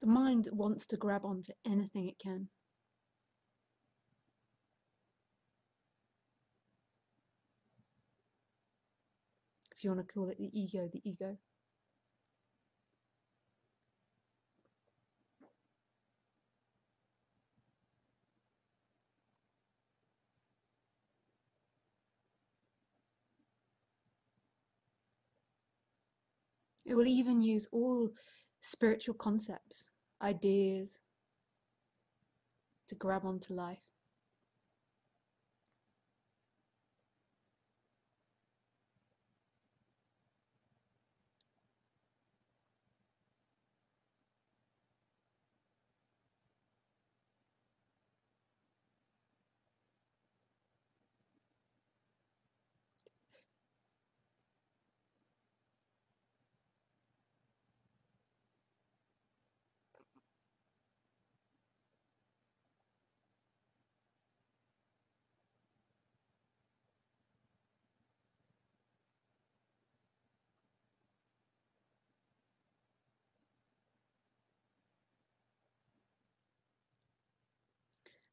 The mind wants to grab onto anything it can. If you want to call it the ego, the ego. It will even use all spiritual concepts, ideas, to grab onto life.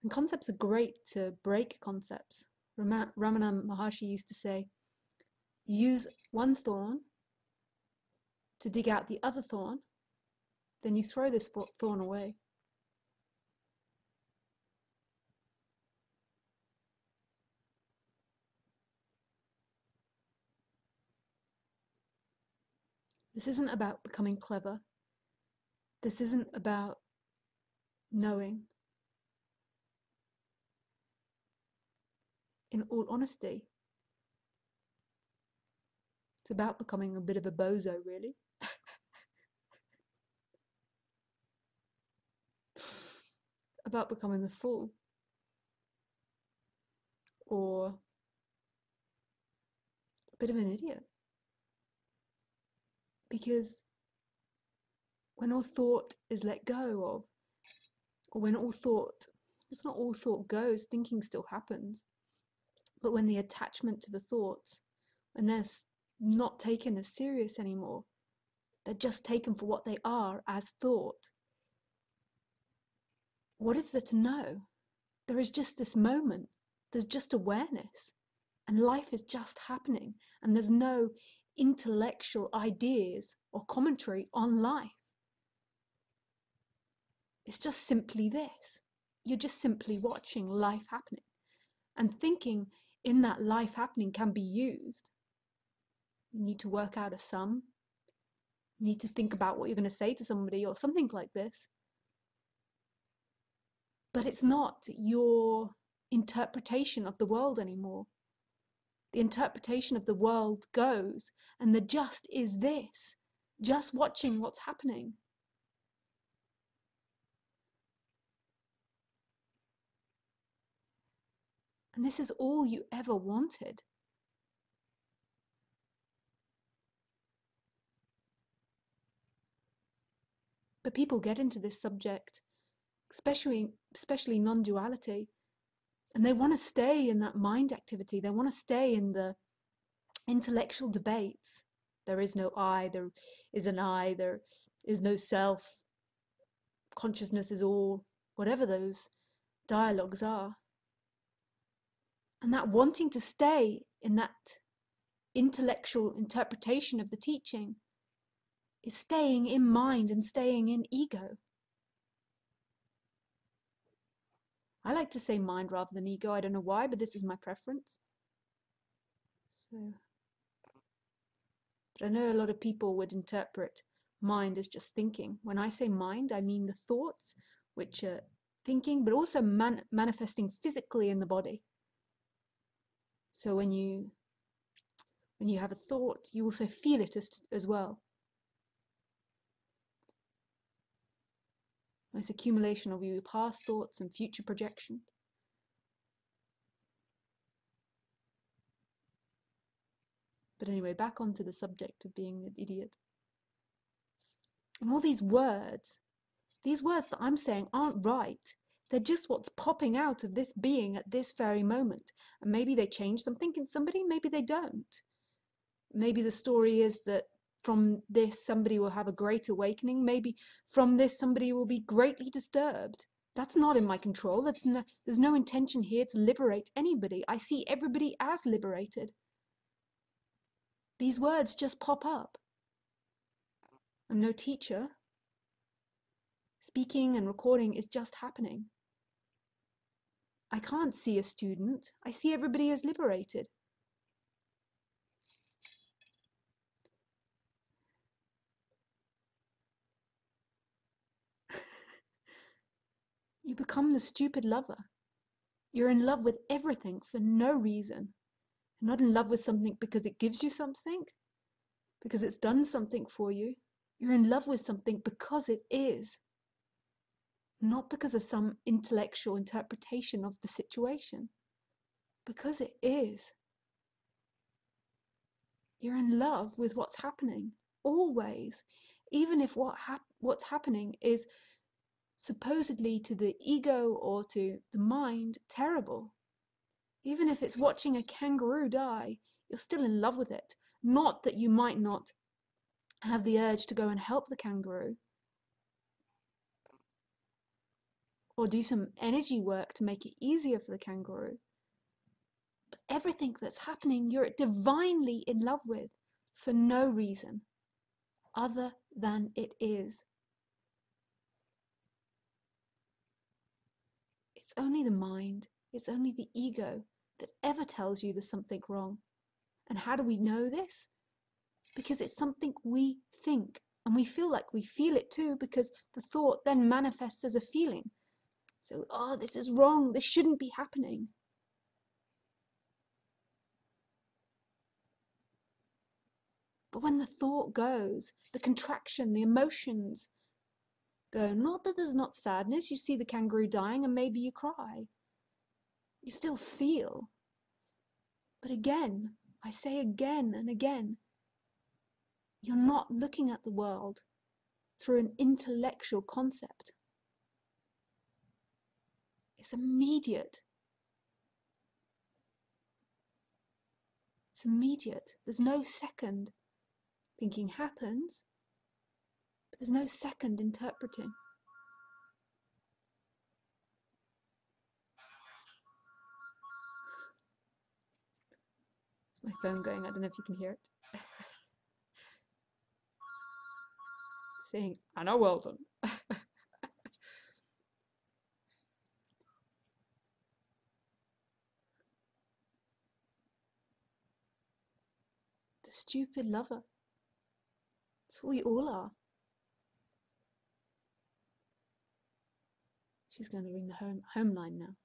And concepts are great to break concepts. Ramana Maharshi used to say, use one thorn to dig out the other thorn, then you throw this thorn away. This isn't about becoming clever. This isn't about knowing. In all honesty, it's about becoming a bit of a bozo, really. About becoming a fool. Or a bit of an idiot. Because when all thought is let go of, or when all thought, it's not all thought goes, thinking still happens. But when the attachment to the thoughts, when they're not taken as serious anymore, they're just taken for what they are as thought. What is there to know? There is just this moment. There's just awareness. And life is just happening. And there's no intellectual ideas or commentary on life. It's just simply this. You're just simply watching life happening. And thinking in that life happening can be used. You need to work out a sum. You need to think about what you're going to say to somebody or something like this. But it's not your interpretation of the world anymore. The interpretation of the world goes, and the just is this, just watching what's happening. And this is all you ever wanted. But people get into this subject, especially non-duality, and they want to stay in that mind activity. They want to stay in the intellectual debates. There is no I, there is an I, there is no self. Consciousness is all, whatever those dialogues are. And that wanting to stay in that intellectual interpretation of the teaching is staying in mind and staying in ego. I like to say mind rather than ego. I don't know why, but this is my preference. But I know a lot of people would interpret mind as just thinking. When I say mind, I mean the thoughts, which are thinking, but also manifesting physically in the body. So when you have a thought, you also feel it as well. Nice accumulation of your past thoughts and future projections. But anyway, back onto the subject of being an idiot. And all these words that I'm saying aren't right. They're just what's popping out of this being at this very moment. And maybe they change something in somebody, maybe they don't. Maybe the story is that from this somebody will have a great awakening. Maybe from this somebody will be greatly disturbed. That's not in my control. There's no intention here to liberate anybody. I see everybody as liberated. These words just pop up. I'm no teacher. Speaking and recording is just happening. I can't see a student. I see everybody as liberated. You become the stupid lover. You're in love with everything for no reason. You're not in love with something because it gives you something, because it's done something for you. You're in love with something because it is, not because of some intellectual interpretation of the situation, because it is. You're in love with what's happening, always, even if what's happening is supposedly to the ego or to the mind terrible. Even if it's watching a kangaroo die, you're still in love with it. Not that you might not have the urge to go and help the kangaroo or do some energy work to make it easier for the kangaroo. But everything that's happening, you're divinely in love with for no reason other than it is. It's only the mind, it's only the ego that ever tells you there's something wrong. And how do we know this? Because it's something we think, and we feel like we feel it too, because the thought then manifests as a feeling. So, oh, this is wrong, this shouldn't be happening. But when the thought goes, the contraction, the emotions go, not that there's not sadness, you see the kangaroo dying and maybe you cry. You still feel. But again, I say again and again, you're not looking at the world through an intellectual concept. It's immediate. It's immediate. There's no second. Thinking happens, but there's no second interpreting. It's my phone going, I don't know if you can hear it. Saying, Anna Weldon. The stupid lover. That's what we all are. She's going to ring the home line now.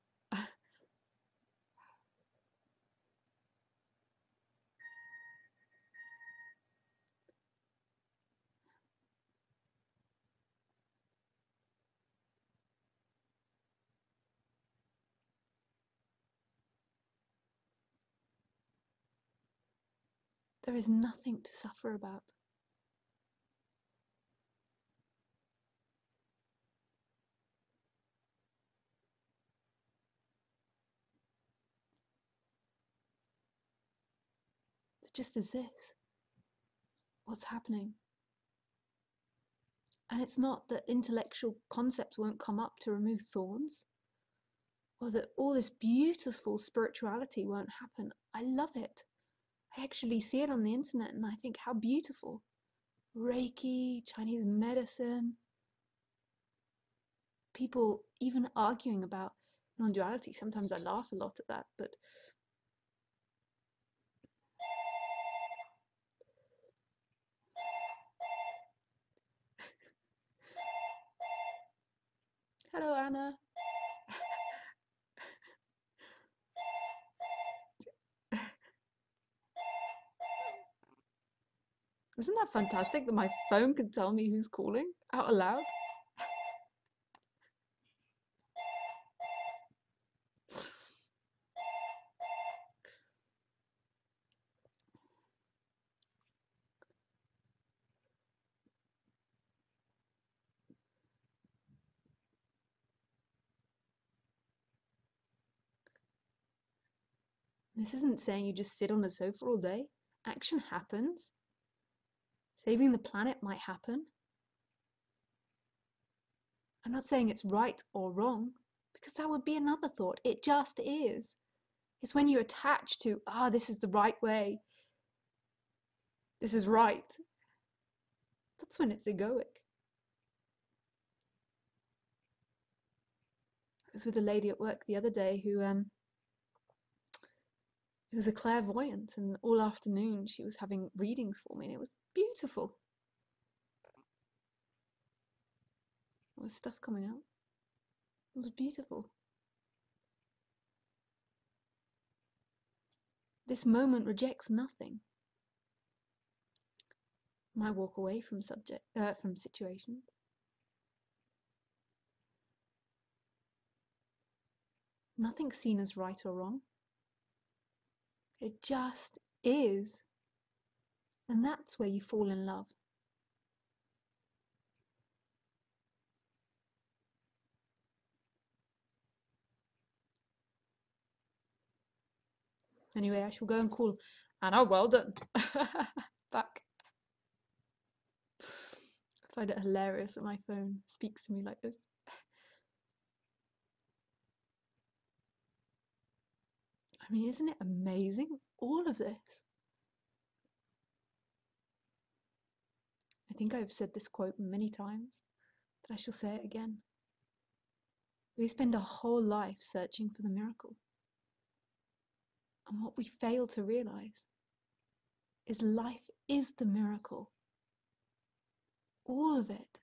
There is nothing to suffer about. It just is this. What's happening? And it's not that intellectual concepts won't come up to remove thorns, or that all this beautiful spirituality won't happen. I love it. I actually see it on the internet and I think, how beautiful. Reiki, Chinese medicine, people even arguing about non-duality. Sometimes I laugh a lot at that, but hello, Anna. Isn't that fantastic that my phone can tell me who's calling out aloud? This isn't saying you just sit on a sofa all day. Action happens. Saving the planet might happen. I'm not saying it's right or wrong, because that would be another thought. It just is. It's when you attach to, this is the right way. This is right. That's when it's egoic. I was with a lady at work the other day who was a clairvoyant, and all afternoon she was having readings for me, and it was beautiful. There was stuff coming out. It was beautiful. This moment rejects nothing. Might walk away from situations. Nothing's seen as right or wrong. It just is. And that's where you fall in love. Anyway, I shall go and call Anna well done back. I find it hilarious that my phone speaks to me like this. I mean, isn't it amazing? All of this. I think I've said this quote many times, but I shall say it again. We spend our whole life searching for the miracle. And what we fail to realize is life is the miracle. All of it.